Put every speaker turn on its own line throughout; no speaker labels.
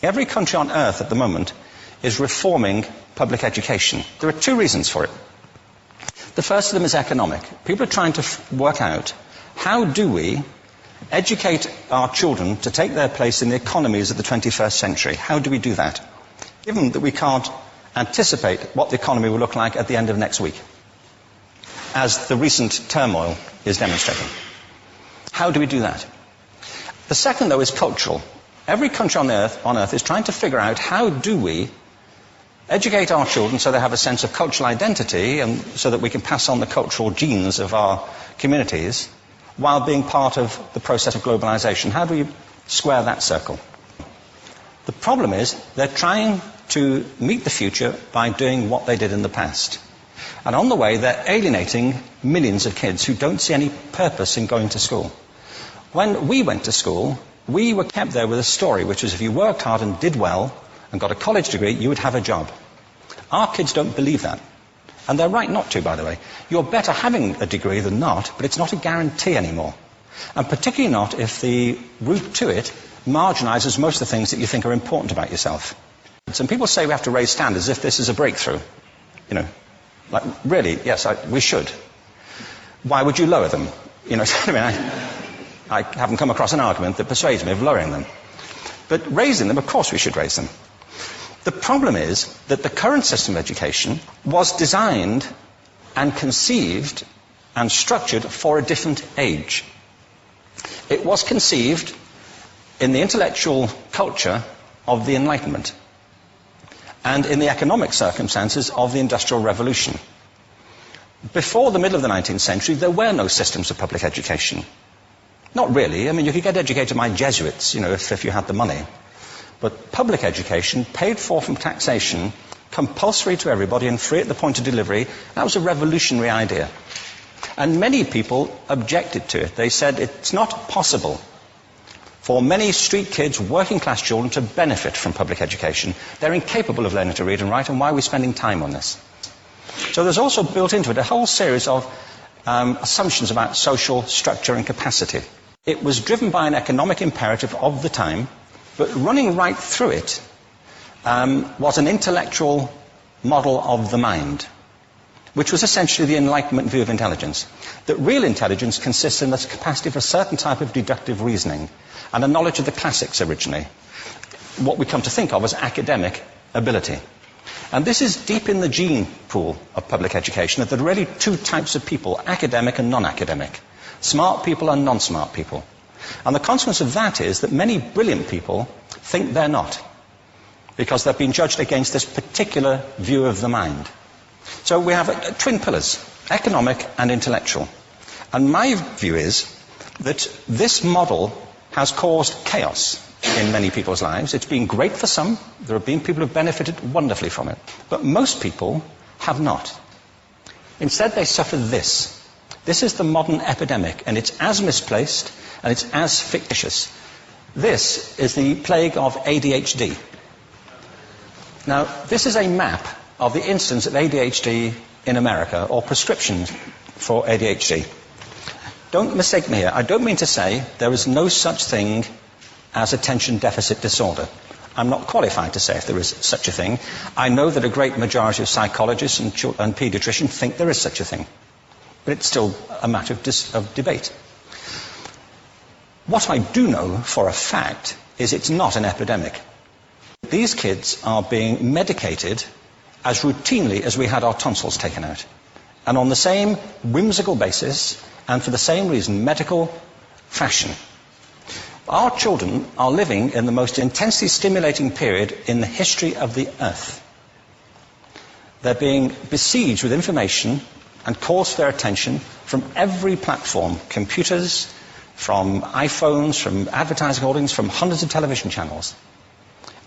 Every country on earth at the moment is reforming public education. There are two reasons for it. The first of them is economic. People are trying to work out, how do we educate our children to take their place in the economies of the 21st century? How do we do that? Given that we can't anticipate what the economy will look like at the end of next week, as the recent turmoil is demonstrating. How do we do that? The second, though, is cultural. Every country on earth is trying to figure out, how do we educate our children so they have a sense of cultural identity and so that we can pass on the cultural genes of our communities while being part of the process of globalization. How do we square that circle? The problem is they're trying to meet the future by doing what they did in the past. And on the way, they're alienating millions of kids who don't see any purpose in going to school. When we went to school, we were kept there with a story, which was if you worked hard and did well and got a college degree, you would have a job. Our kids don't believe that. And they're right not to, by the way. You're better having a degree than not, but it's not a guarantee anymore. And particularly not if the route to it marginalizes most of the things that you think are important about yourself. Some people say we have to raise standards as if this is a breakthrough. You know, like, really, yes, we should. Why would you lower them? You know, I haven't come across an argument that persuades me of lowering them. But raising them, of course we should raise them. The problem is that the current system of education was designed and conceived and structured for a different age. It was conceived in the intellectual culture of the Enlightenment and in the economic circumstances of the Industrial Revolution. Before the middle of the 19th century, there were no systems of public education. Not really. I mean, you could get educated by Jesuits, you know, if you had the money. But public education, paid for from taxation, compulsory to everybody and free at the point of delivery, that was a revolutionary idea. And many people objected to it. They said it's not possible for many street kids, working class children, to benefit from public education. They're incapable of learning to read and write, and why are we spending time on this? So there's also built into it a whole series of assumptions about social structure and capacity. It was driven by an economic imperative of the time, but running right through it was an intellectual model of the mind, which was essentially the Enlightenment view of intelligence. That real intelligence consists in the capacity for a certain type of deductive reasoning and a knowledge of the classics originally, what we come to think of as academic ability. And this is deep in the gene pool of public education, that there are really two types of people, academic and non-academic, smart people and non-smart people. And the consequence of that is that many brilliant people think they're not, because they've been judged against this particular view of the mind. So we have twin pillars, economic and intellectual. And my view is that this model has caused chaos in many people's lives. It's been great for some. There have been people who have benefited wonderfully from it. But most people have not. Instead, they suffer this. This is the modern epidemic, and it's as misplaced and it's as fictitious. This is the plague of ADHD. Now, this is a map of the incidence of ADHD in America, or prescriptions for ADHD. Don't mistake me here. I don't mean to say there is no such thing as attention deficit disorder. I'm not qualified to say if there is such a thing. I know that a great majority of psychologists and paediatricians think there is such a thing. But it's still a matter of debate. What I do know for a fact is it's not an epidemic. These kids are being medicated as routinely as we had our tonsils taken out. And on the same whimsical basis, and for the same reason, medical fashion. Our children are living in the most intensely stimulating period in the history of the earth. They're being besieged with information and calls for their attention from every platform, computers, from iPhones, from advertising holdings, from hundreds of television channels.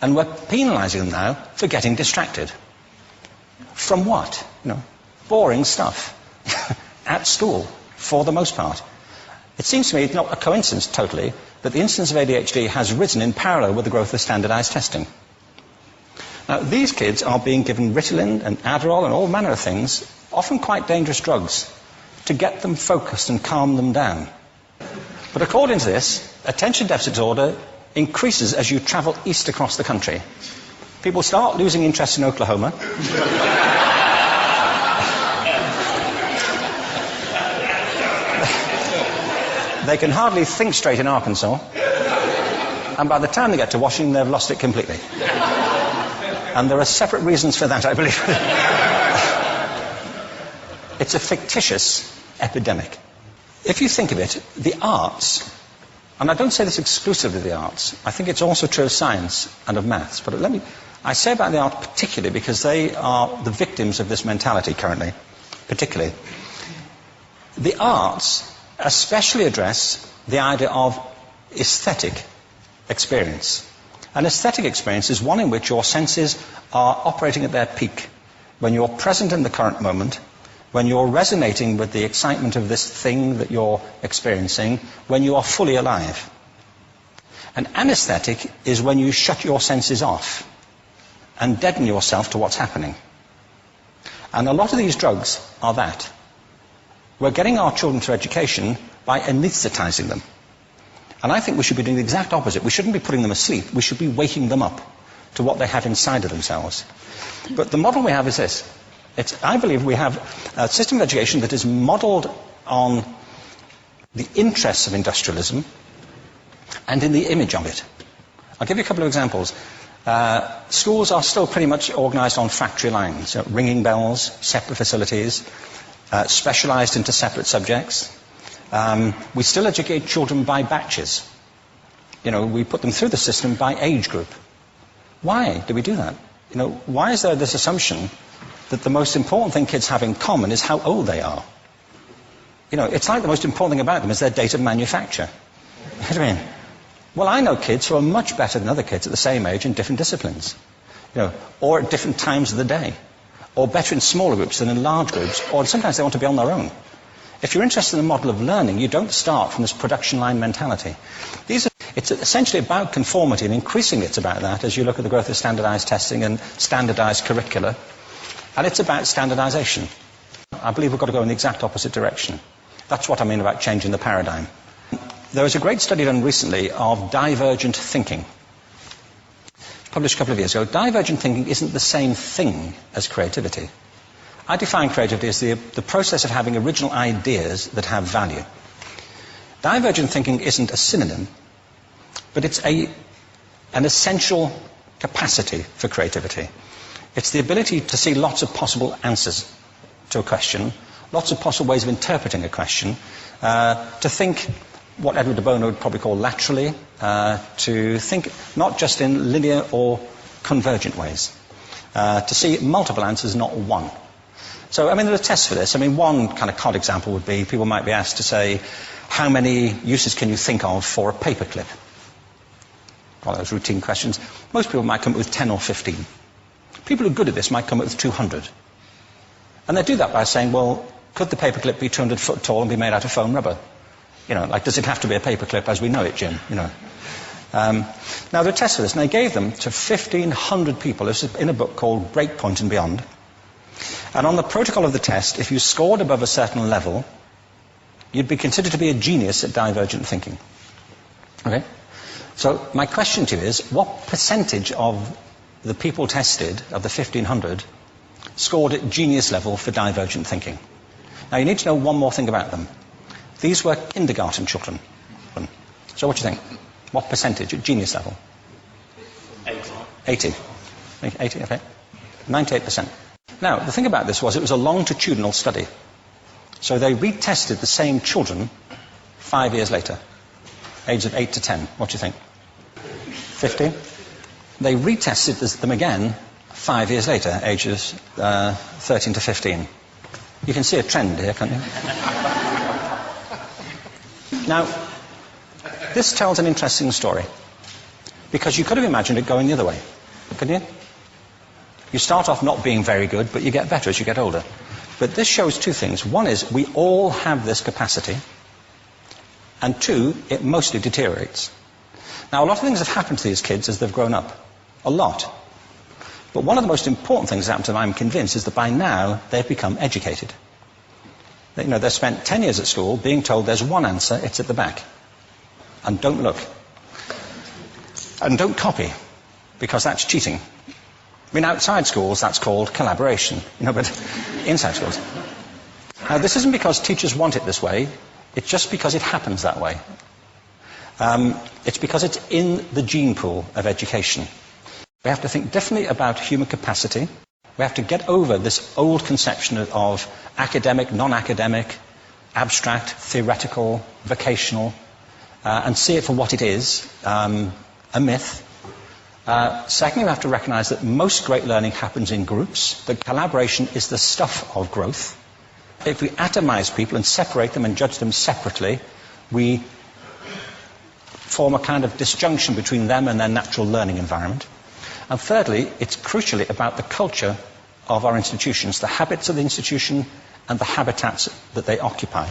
And we're penalizing them now for getting distracted. From what? You know, boring stuff. At school, for the most part. It seems to me it's not a coincidence totally that the incidence of ADHD has risen in parallel with the growth of standardized testing. Now, these kids are being given Ritalin and Adderall and all manner of things, often quite dangerous drugs, to get them focused and calm them down. But according to this, attention deficit disorder increases as you travel east across the country. People start losing interest in Oklahoma. They can hardly think straight in Arkansas. And by the time they get to Washington, they've lost it completely. And there are separate reasons for that, I believe. It's a fictitious epidemic. If you think of it, the arts, and I don't say this exclusively of the arts, I think it's also true of science and of maths, but I say about the arts particularly because they are the victims of this mentality currently, particularly. The arts especially address the idea of aesthetic experience. An aesthetic experience is one in which your senses are operating at their peak, when you're present in the current moment, when you're resonating with the excitement of this thing that you're experiencing, when you are fully alive. An anesthetic is when you shut your senses off and deaden yourself to what's happening. And a lot of these drugs are that. We're getting our children through education by anesthetizing them. And I think we should be doing the exact opposite. We shouldn't be putting them asleep. We should be waking them up to what they have inside of themselves. But the model we have is this. I believe we have a system of education that is modeled on the interests of industrialism and in the image of it. I'll give you a couple of examples. Schools are still pretty much organized on factory lines, ringing bells, separate facilities, specialized into separate subjects. We still educate children by batches. We put them through the system by age group. Why do we do that? Why is there this assumption that the most important thing kids have in common is how old they are? It's like the most important thing about them is their date of manufacture. You know what I mean? Well, I know kids who are much better than other kids at the same age in different disciplines, or at different times of the day, or better in smaller groups than in large groups, or sometimes they want to be on their own. If you're interested in the model of learning, you don't start from this production line mentality. It's essentially about conformity, and increasingly it's about that as you look at the growth of standardized testing and standardized curricula. And it's about standardization. I believe we've got to go in the exact opposite direction. That's what I mean about changing the paradigm. There was a great study done recently of divergent thinking. Published a couple of years ago. Divergent thinking isn't the same thing as creativity. I define creativity as the process of having original ideas that have value. Divergent thinking isn't a synonym, but it's an essential capacity for creativity. It's the ability to see lots of possible answers to a question, lots of possible ways of interpreting a question, to think what Edward de Bono would probably call laterally, to think not just in linear or convergent ways, to see multiple answers, not one. So, there are tests for this. One kind of cod example would be, people might be asked to say, how many uses can you think of for a paperclip? Well, those routine questions. Most people might come up with 10 or 15. People who are good at this might come up with 200. And they do that by saying, well, could the paperclip be 200 foot tall and be made out of foam rubber? Does it have to be a paperclip as we know it, Jim? Now, there are tests for this, and they gave them to 1,500 people. This is in a book called Breakpoint and Beyond. And on the protocol of the test, if you scored above a certain level, you'd be considered to be a genius at divergent thinking. Okay? So my question to you is, what percentage of the people tested, of the 1,500, scored at genius level for divergent thinking? Now, you need to know one more thing about them. These were kindergarten children. So what do you think? What percentage at genius level? 80. 80, okay. 98%. Now, the thing about this was it was a longitudinal study. So they retested the same children 5 years later, ages of 8 to 10. What do you think? 50? They retested them again 5 years later, ages 13 to 15. You can see a trend here, can't you? Now, this tells an interesting story, because you could have imagined it going the other way, couldn't you? You start off not being very good, but you get better as you get older. But this shows two things. One is we all have this capacity, and two, it mostly deteriorates. Now, a lot of things have happened to these kids as they've grown up. A lot. But one of the most important things that happened to them, I'm convinced, is that by now they've become educated. They've spent 10 years at school being told there's one answer, it's at the back. And don't look. And don't copy, because that's cheating. I mean, outside schools, that's called collaboration, but inside schools. Now, this isn't because teachers want it this way, it's just because it happens that way. It's because it's in the gene pool of education. We have to think differently about human capacity. We have to get over this old conception of academic, non-academic, abstract, theoretical, vocational, and see it for what it is, a myth. Secondly, we have to recognize that most great learning happens in groups, that collaboration is the stuff of growth. If we atomize people and separate them and judge them separately, we form a kind of disjunction between them and their natural learning environment. And thirdly, it's crucially about the culture of our institutions, the habits of the institution and the habitats that they occupy.